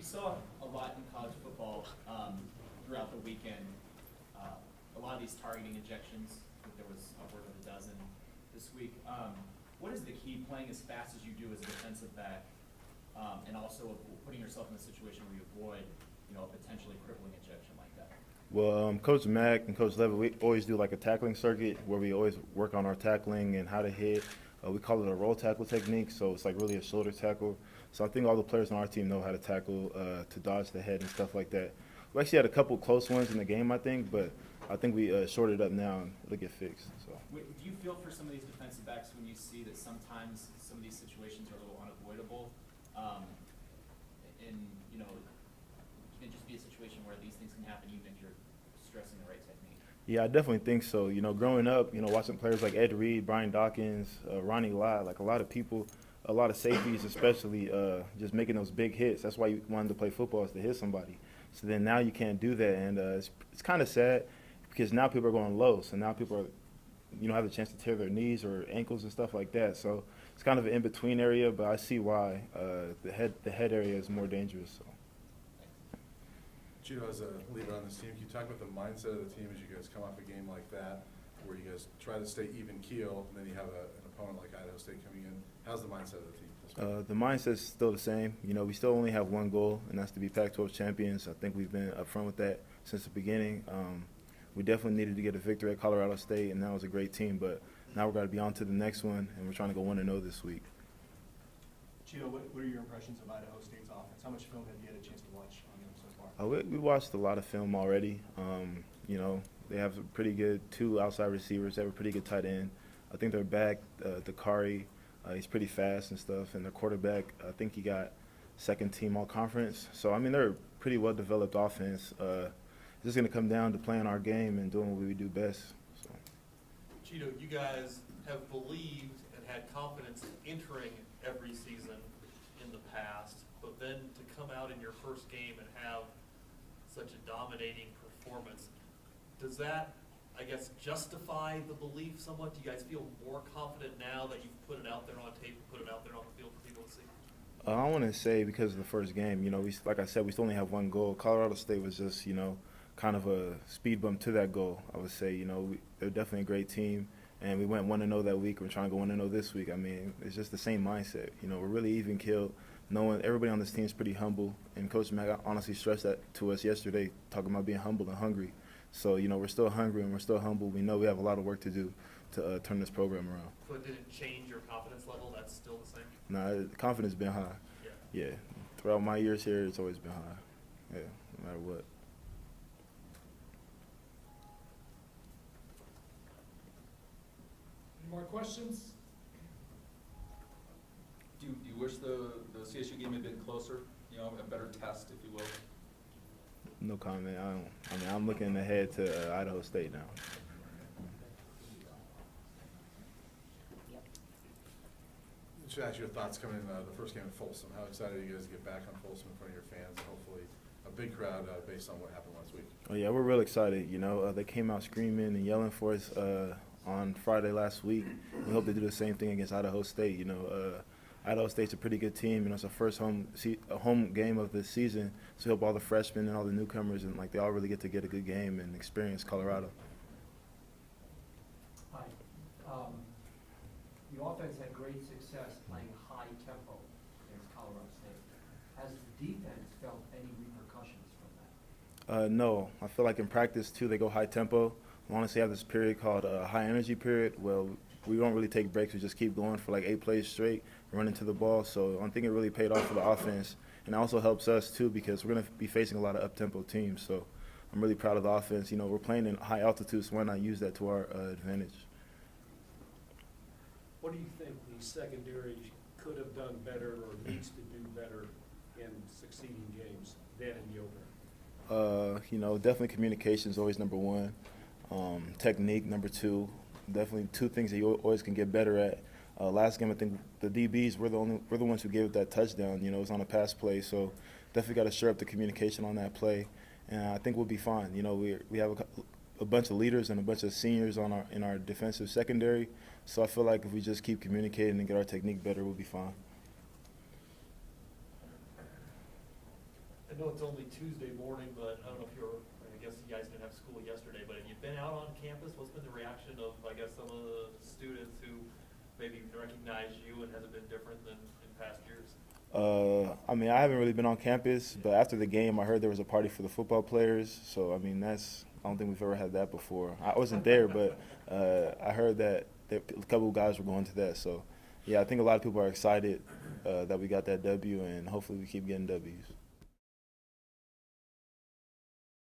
saw a lot in college football throughout the weekend. A lot of these targeting injections. I think there was upward of a dozen this week. What is the key, playing as fast as you do as a defensive back, and also putting yourself in a situation where you avoid, a potentially crippling injection like that? Well, Coach Mack and Coach Levitt, we always do like a tackling circuit where we always work on our tackling and how to hit. We call it a roll tackle technique, so it's like really a shoulder tackle. So I think all the players on our team know how to tackle, to dodge the head and stuff like that. We actually had a couple close ones in the game, I think, but I think we shorted it up now and it'll get fixed. So. Do you feel for some of these defensive backs when you see that sometimes some of these situations are a little unavoidable, and it can just be a situation where these things can happen even if you're stressing the right technique? Yeah, I definitely think so. Growing up, watching players like Ed Reed, Brian Dawkins, Ronnie Lott, like a lot of people, a lot of safeties especially, just making those big hits. That's why you wanted to play football, is to hit somebody. So then now you can't do that, and it's kind of sad because now people are going low. So now people are, have the chance to tear their knees or ankles and stuff like that. So it's kind of an in-between area, but I see why the head area is more dangerous. So. Chido, as a leader on this team, can you talk about the mindset of the team as you guys come off a game like that, where you guys try to stay even keel, and then you have an opponent like Idaho State coming in? How's the mindset of the team? The mindset's still the same. We still only have one goal, and that's to be Pac-12 champions. I think we've been upfront with that since the beginning. We definitely needed to get a victory at Colorado State, and that was a great team. But now we're going to be on to the next one, and we're trying to go 1-0 this week. Chido, what are your impressions of Idaho State's offense? How much film have you had a chance to watch on them so far? We watched a lot of film already. They have some pretty good two outside receivers. They have a pretty good tight end. I think their back, Dakari, he's pretty fast and stuff. And their quarterback, I think he got second team all-conference. So, they're a pretty well-developed offense. It's just going to come down to playing our game and doing what we do best. So. Chido, you guys have believed and had confidence entering every season in the past, but then to come out in your first game and have such a dominating performance, does that, I guess, justify the belief somewhat? Do you guys feel more confident now that you've put it out there on tape, put it out there on the field for people to see? I want to say because of the first game, like I said, we still only have one goal. Colorado State was just, kind of a speed bump to that goal. I would say, they're definitely a great team, and we went 1-0 that week. We're trying to go 1-0 this week. It's just the same mindset. We're really even keeled. Everybody on this team is pretty humble, and Coach Mack honestly stressed that to us yesterday, talking about being humble and hungry. So, we're still hungry and we're still humble. We know we have a lot of work to do to turn this program around. So it didn't change your confidence level? That's still the same? No, the confidence has been high. Yeah. Throughout my years here, it's always been high. Yeah, no matter what. Any more questions? Do you wish the CSU game had been closer? A better test, if you will? No comment. I'm looking ahead to Idaho State now. Should ask your thoughts coming in the first game at Folsom. How excited are you guys to get back on Folsom in front of your fans and hopefully a big crowd based on what happened last week? Oh yeah, we're real excited. They came out screaming and yelling for us on Friday last week. We hope they do the same thing against Idaho State. Idaho State's a pretty good team. It's our first home game of the season. So we hope all the freshmen and all the newcomers and they all really get to get a good game and experience Colorado. Hi. The offense had great success playing high tempo against Colorado State. Has the defense felt any repercussions from that? No. I feel like in practice, too, they go high tempo. We honestly have this period called a high energy period. Well, we don't really take breaks. We just keep going for 8 plays straight, running to the ball. So I think it really paid off for the offense. And it also helps us, too, because we're going to be facing a lot of up-tempo teams. So I'm really proud of the offense. We're playing in high altitude, so why not use that to our advantage? What do you think the secondary could have done better or needs to do better in succeeding games than in the opener? Definitely communication is always number one. Technique, number two. Definitely two things that you always can get better at. Last game, I think the DBs we're the ones who gave that touchdown. It was on a pass play, so definitely got to shore up the communication on that play, and I think we'll be fine. We have a bunch of leaders and a bunch of seniors in our defensive secondary, so I feel like if we just keep communicating and get our technique better, we'll be fine. I know it's only Tuesday morning, but I don't know if I guess you guys didn't have school yesterday, but have you been out on campus? What's been the reaction of, I guess, some of the students who maybe recognize you, and has it been different than in past years? I mean, I haven't really been on campus, but after the game, I heard there was a party for the football players. So, I mean, I don't think we've ever had that before. I wasn't there, but I heard that a couple of guys were going to that. So, yeah, I think a lot of people are excited that we got that W, and hopefully we keep getting Ws.